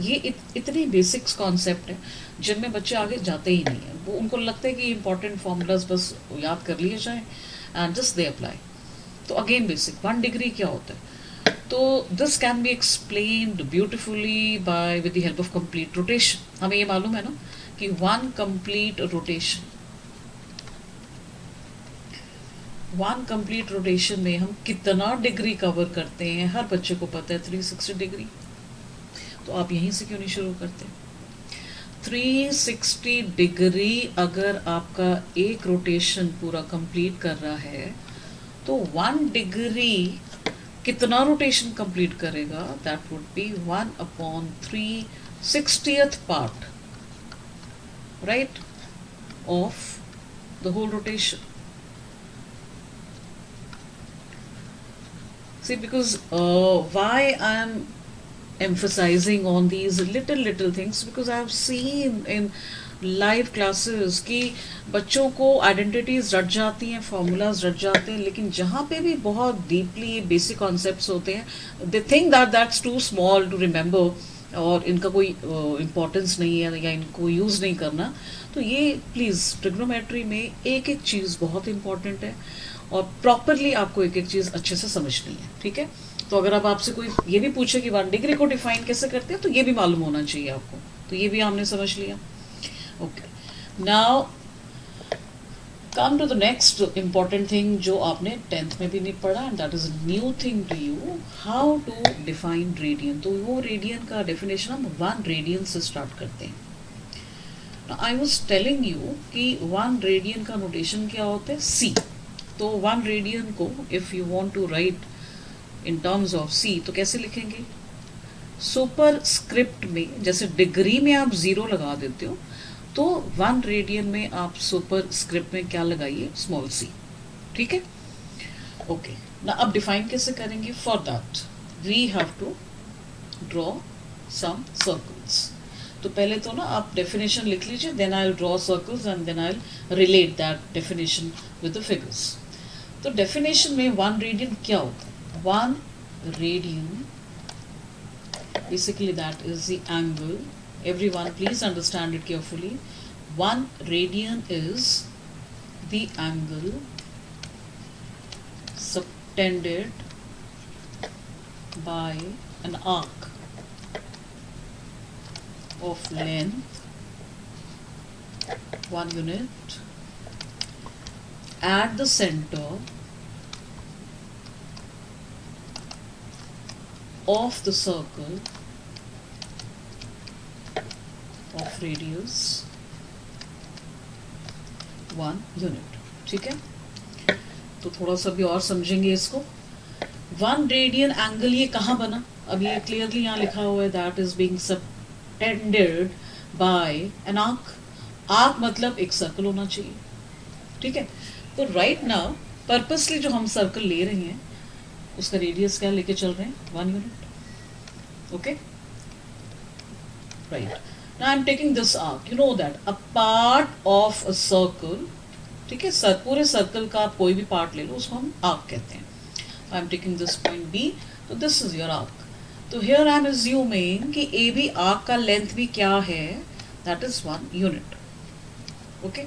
ये इतने basics concept हैं जिनमें बच्चे आगे जाते ही नहीं है, वो उनको लगता है कि इंपॉर्टेंट फॉर्मूलाज बस याद कर लिए जाएं एंड जस्ट दे अप्लाई। तो अगेन बेसिक 1 डिग्री क्या होता है, तो this can be explained beautifully by with the help of complete rotation. हमें ये मालूम है ना कि 1 कंप्लीट रोटेशन में हम कितना डिग्री कवर करते हैं, हर बच्चे को पता है 360 डिग्री। तो आप यहीं से क्यों नहीं शुरू करते? 360 डिग्री अगर आपका एक रोटेशन पूरा कंप्लीट कर रहा है तो 1 डिग्री कितना रोटेशन कंप्लीट करेगा? That would be 1/360th part, right, of the whole rotation. See, because why I am emphasizing on these little things, because I have seen in live classes कि बच्चों को identities रट जाती हैं, formulas रट जाते हैं, लेकिन जहाँ पे भी बहुत डीपली बेसिक कॉन्सेप्ट्स होते हैं they think that that's too small to remember और इनका कोई इम्पोर्टेंस नहीं है या इनको यूज़ नहीं करना। तो ये प्लीज़ ट्रिग्नोमेट्री में एक एक चीज़ बहुत इंपॉर्टेंट है और प्रॉपरली आपको एक एक चीज़ अच्छे से समझनी है, ठीक है। तो अगर अब आपसे कोई ये भी पूछे कि 1 डिग्री को डिफाइन कैसे करते हैं तो ये भी मालूम होना चाहिए आपको। तो ये भी हमने समझ लिया। Okay, now come to the next important thing जो आपने 10th में भी नहीं पढ़ा and that is a new thing to you, how to define radian. तो वो रेडियन का डेफिनेशन हम 1 रेडियन से स्टार्ट करते हैं। आई वॉज टेलिंग यू कि 1 रेडियन का नोटेशन क्या होता है? सी। तो 1 रेडियन को if you want to write in terms of C तो कैसे लिखेंगे? सुपर स्क्रिप्ट में, जैसे डिग्री में आप 0 लगा देते हो तो 1 रेडियन में आप सुपर स्क्रिप्ट में क्या लगाइए? स्मॉल सी, ठीक है। ओके, ना अब डिफाइन कैसे करेंगे? For that we have to draw some circles. तो पहले तो ना आप डेफिनेशन लिख लीजिए, then I will draw circles and then I will relate that definition with the figures. तो डेफिनेशन में 1 रेडियन क्या होता है? 1 radian basically that is the angle. Everyone please understand it carefully. 1 radian is the angle subtended by an arc of length 1 unit at the center of the circle of radius 1 unit, ठीक है। तो थोड़ा सा भी और समझेंगे इसको। 1 radian angle ये कहाँ बना? अब ये क्लियरली यहाँ लिखा हुआ है that is being subtended bye an arc. Arc मतलब एक सर्कल होना चाहिए, ठीक है। तो राइट नाउ पर्पसली जो हम सर्कल ले रहे हैं उसका रेडियस क्या लेके चल रहे हैं? 1 unit, okay, right. Now I'm taking this arc. You know that a part of a circle, ठीक है, पूरे सर्कल का आप कोई भी पार्ट ले लो उसको हम आर्क कहते हैं। I'm taking this point B, तो this is your arc. तो here I'm assuming कि AB आर्क का लेंथ भी क्या है? That is 1 unit. Okay.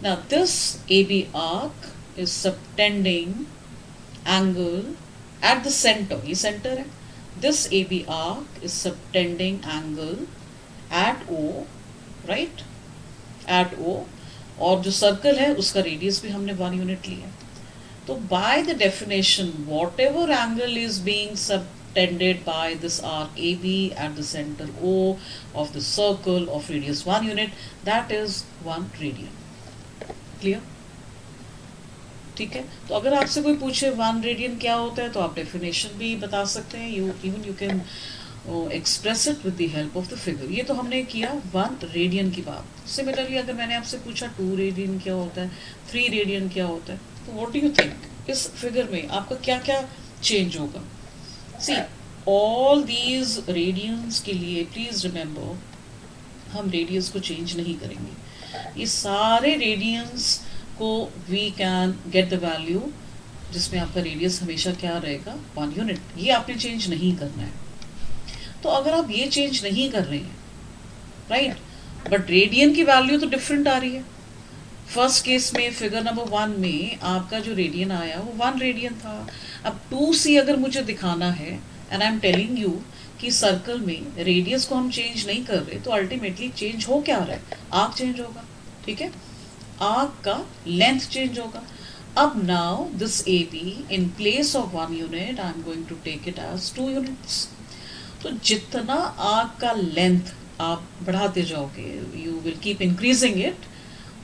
Now this AB arc is subtending angle at the center. ये center है। This AB arc is subtending angle at O, right? At O, और जो circle है उसका रेडियस भी हमने 1 यूनिट लिया। तो by the definition what ever angle is being subtended by this arc AB at the center O of the circle of radius 1 unit, that is 1 radian. Clear? ठीक है। तो अगर आपसे कोई पूछे 1 रेडियन क्या होता है तो आप डेफिनेशन भी बता सकते हैं। You can express it with the help of the figure. ये तो हमने किया 1 रेडियन की बात। सिमिलरली अगर मैंने आपसे पूछा 2 रेडियन क्या होता है, 3 रेडियन क्या होता है, तो व्हाट डू यू थिंक इस फिगर में आपका क्या क्या चेंज होगा? सी, ऑल दीज रेडियंस के लिए प्लीज रिमेंबर हम रेडियस को चेंज नहीं करेंगे। ये सारे रेडियंस को we can get the value जिसमें आपका रेडियस हमेशा क्या रहेगा? 1 यूनिट। ये आपने चेंज नहीं करना है। तो अगर आप ये चेंज नहीं कर रहे हैं, राइट, बट रेडियन की वैल्यू तो डिफरेंट आ रही है। फर्स्ट केस में फिगर नंबर 1 में आपका जो रेडियन आया वो 1 रेडियन था। अब 2c अगर मुझे दिखाना है and I am telling you कि सर्कल में रेडियस को हम चेंज नहीं कर रहे, तो अल्टीमेटली चेंज हो क्या रहा है, आर्क चेंज होगा, ठीक है, आर्क का लेंथ चेंज होगा। अब now this A B in place of 1 unit I am going to take it as 2 units. तो जितना आर्क का लेंथ आप बढ़ाते जाओगे, you will keep increasing it,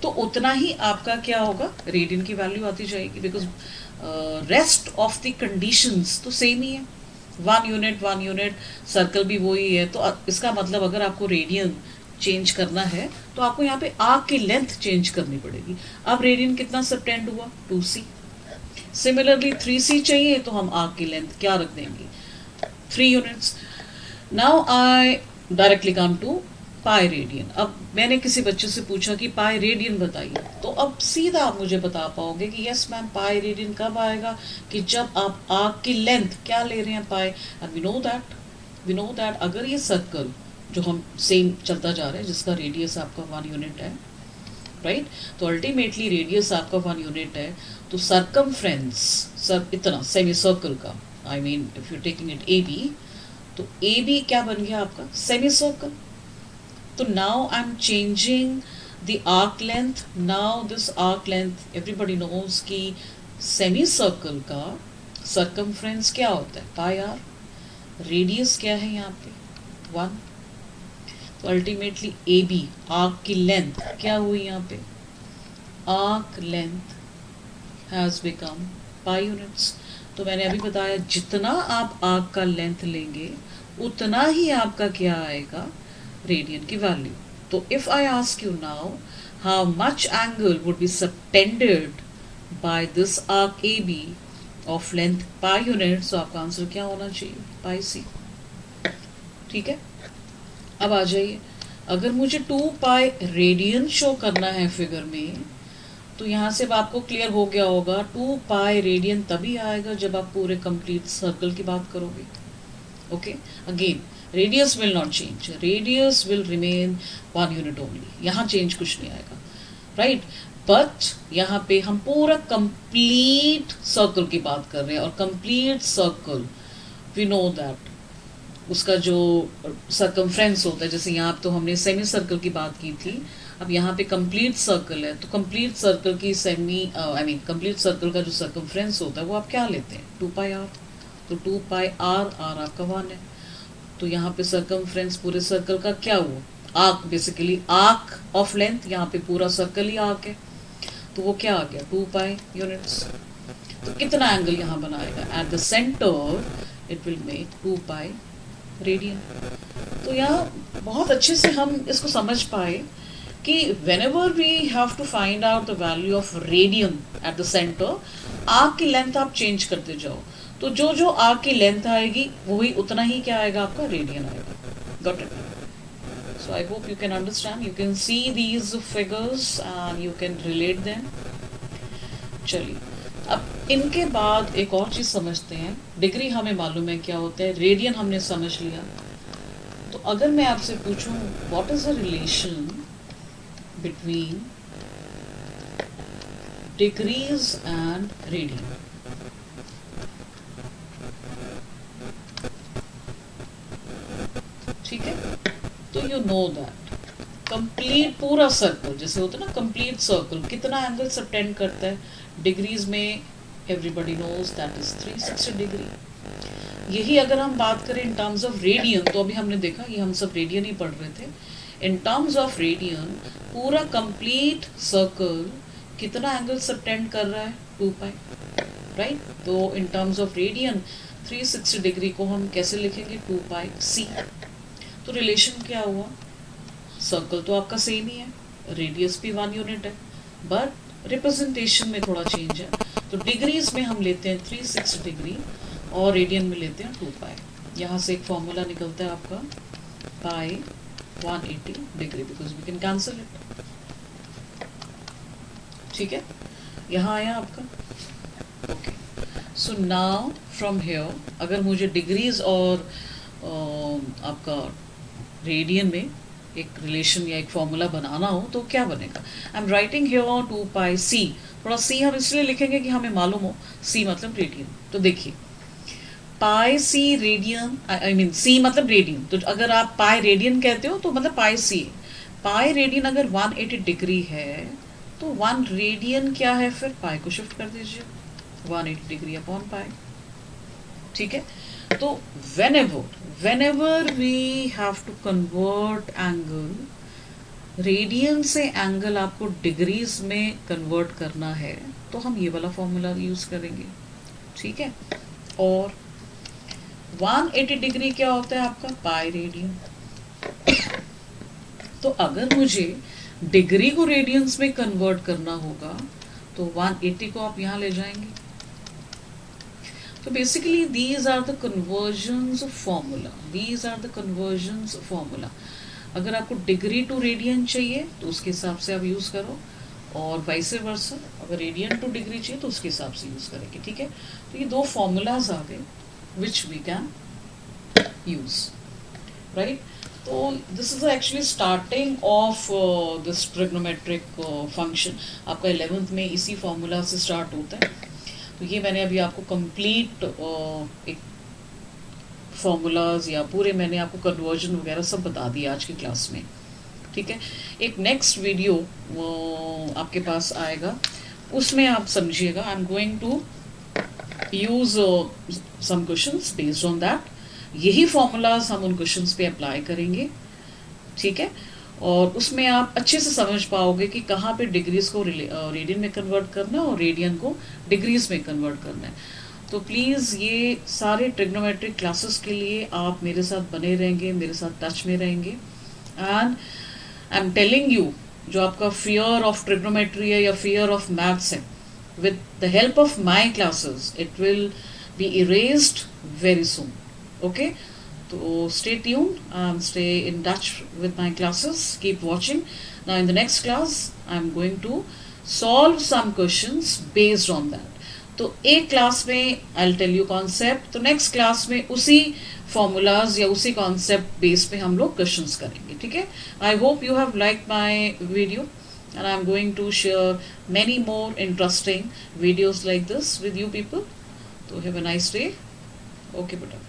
तो उतना ही आपका क्या होगा, रेडियन की वैल्यू आती जाएगी, because rest of the conditions तो सेम ही है। 1 यूनिट सर्कल भी वही है, तो इसका मतलब अगर आपको रेडियन चेंज करना है तो आपको यहाँ पे आर्क की लेंथ चेंज करनी पड़ेगी। अब रेडियन कितना सबटेंड हुआ, 2c। सिमिलरली 3c चाहिए तो हम आर्क की लेंथ क्या रख देंगे, 3 units. Now I directly come to pi radian. अब मैंने किसी बच्चे से पूछा कि पाई रेडियन बताइए, तो अब सीधा आप मुझे बता पाओगे कि यस मैम पाई रेडियन कब आएगा, कि जब आप आर्क की लेंथ क्या ले रहे हैं, पाई। एंड वी नो दैट अगर ये सर्कल जो हम सेम चलता जा रहा है जिसका रेडियस आपका 1 यूनिट है, राइट, तो अल्टीमेटली रेडियस आपका 1 यूनिट है, तो सर्कमफ्रेंस सर इतना सेमी सर्कल का, I mean if you taking it A B, तो ए बी क्या बन गया आपका, सेमी सर्कल। तो now I am changing the arc length. Now this arc length everybody knows कि सेमी सर्कल का सर्कमफ्रेंस क्या होता है, पाई आर। रेडियस क्या है यहाँ पे, 1। तो अल्टीमेटली ए बी आर्क की लेंथ क्या हुई यहाँ पे, arc length has become pi units. तो मैंने अभी बताया जितना आप आर्क का लेंथ लेंगे उतना ही आपका क्या आएगा, रेडियन की वैल्यू। तो if I ask you now how much angle would be subtended by this arc A B of length pi unit, तो आपका आंसर क्या होना चाहिए, पाई सी। ठीक है, अब आ जाइए, अगर मुझे 2 पाई रेडियन शो करना है फिगर में, तो यहाँ से आपको क्लियर हो गया होगा 2 पाई रेडियन तभी आएगा जब आप पूरे कंप्लीट सर्कल की बात करोगे। Okay, again radius will not change, radius will remain 1 unit only, यहाँ चेंज कुछ नहीं आएगा, राइट। बट यहाँ पे हम पूरा कंप्लीट सर्कल की बात कर रहे हैं, और complete circle we know that उसका जो सर्कमफ्रेंस होता है, जैसे यहाँ तो हमने सेमी सर्कल की बात की थी, अब यहाँ पे कंप्लीट सर्कल है, तो कंप्लीट सर्कल की कंप्लीट सर्कल का जो सर्कमफ्रेंस होता है वो आप क्या लेते हैं, 2 पाई आर। तो 2 पाई आर, आर आपका 1 है, तो यहाँ पे सर्कमफ्रेंस पूरे सर्कल का क्या हुआ, arc, basically arc of length, यहाँ पे पूरा सर्कल ही आर्क है, तो वो क्या आ गया, 2 पाई यूनिट्स। तो कितना एंगल यहाँ बनाएगा, at the centre it will make 2 pi radian. तो यहाँ बहुत अच्छे से हम इसको समझ पाए कि whenever we have to find out the value of radian at the center, arc की लेंथ आप चेंज करते जाओ, तो जो जो आर्क की लेंथ आएगी वही उतना ही क्या आएगा, आपका रेडियन आएगा। Got it? So I hope you can understand, you can see these figures and you can relate them. चलिए, अब इनके बाद एक और चीज समझते हैं, डिग्री हमें मालूम है क्या होता है, रेडियन हमने समझ लिया, तो अगर मैं आपसे पूछूं what is the relation between degrees and radian, ठीक है, तो यू नो दैट कंप्लीट पूरा सर्कल जैसे होता है ना, कंप्लीट सर्कल कितना एंगल सबटेंड करता है, डिग्रीज में everybody knows that is 360 degree. यही अगर हम बात करें इन टर्म्स ऑफ रेडियन, तो अभी हमने देखा ये हम सब रेडियन ही पढ़ रहे थे, इन टर्म्स ऑफ रेडियन पूरा कंप्लीट सर्कल कितना एंगल सबटेंड कर रहा है, 2 पाई, राइट। तो इन टर्म्स ऑफ रेडियन 360 डिग्री को हम कैसे लिखेंगे, 2 पाई सी। तो रिलेशन क्या हुआ, सर्कल तो आपका सेम ही है, रेडियस भी 1 यूनिट है, बट रिप्रेजेंटेशन में थोड़ा चेंज है। तो डिग्रीज में हम लेते हैं 360 डिग्री और रेडियन में लेते हैं 2 पाई। यहाँ से एक फॉर्मूला निकलता है आपका pi 180 degree, because we can cancel it. ठीक है, यहाँ आया आपका। Okay, so now from here अगर मुझे डिग्रीज और आपका रेडियन में एक रिलेशन या एक फॉर्मूला बनाना हो तो क्या बनेगा. आई एम राइटिंग हियर 2 पाई सी. थोड़ा सी हम इसलिए लिखेंगे कि हमें मालूम हो सी मतलब रेडियन. तो देखिए पाई सी रेडियन, आई मीन सी मतलब रेडियन, तो अगर आप पाई रेडियन कहते हो तो मतलब पाई सी. पाई रेडियन अगर 180 डिग्री है तो 1 रेडियन क्या है, फिर पाई को शिफ्ट कर दीजिए 180 डिग्री अपॉन पाई. ठीक है. तो whenever we have to convert angle, radian से एंगल आपको डिग्रीज में कन्वर्ट करना है तो हम ये वाला फॉर्मूला यूज करेंगे. ठीक है. और 180 डिग्री क्या होता है आपका, पाई रेडियन. तो अगर मुझे डिग्री को रेडियंस में कन्वर्ट करना होगा तो 180 को आप यहां ले जाएंगे. तो basically these are the conversions formula. These are the conversions formula. अगर आपको डिग्री टू रेडियन चाहिए तो उसके हिसाब से आप यूज करो, और वाइस वर्सा अगर रेडियन टू डिग्री चाहिए तो उसके हिसाब से यूज करेंगे. ठीक है. तो ये दो फॉर्मूलाज आ गए which we can use, right. तो this is actually starting of this trigonometric function. आपका 11th में इसी फॉर्मूला से स्टार्ट होता है. तो ये मैंने अभी आपको कंप्लीट एक फॉर्मूलाज या पूरे मैंने आपको कन्वर्जन वगैरह सब बता दिया आज की क्लास में. ठीक है. एक नेक्स्ट वीडियो आपके पास आएगा, उसमें आप समझिएगा. I am going to use some questions based on that. यही फॉर्मूलाज हम उन क्वेश्चंस पे अप्लाई करेंगे. ठीक है. और उसमें आप अच्छे से समझ पाओगे कि कहाँ पे डिग्रीज को रेडियन में कन्वर्ट करना है और रेडियन को डिग्रीज में कन्वर्ट करना है. तो प्लीज़ ये सारे ट्रिग्नोमेट्रिक क्लासेस के लिए आप मेरे साथ बने रहेंगे, मेरे साथ टच में रहेंगे. And I am telling you, जो आपका फियर ऑफ ट्रिग्नोमेट्री है या फियर ऑफ मैथ्स है, with the help of my classes it will be erased very soon. Okay. So stay tuned and stay in touch with my classes. Keep watching. Now in the next class, I'm going to solve some questions based on that. तो एक class में I'll tell you concept, तो next class में उसी formulas या उसी concept base पे हम लोग क्वेश्चंस करेंगे. ठीक है. I hope you have like my video and I'm going to share many more interesting videos like this with you people. So have a nice day. Okay, beta.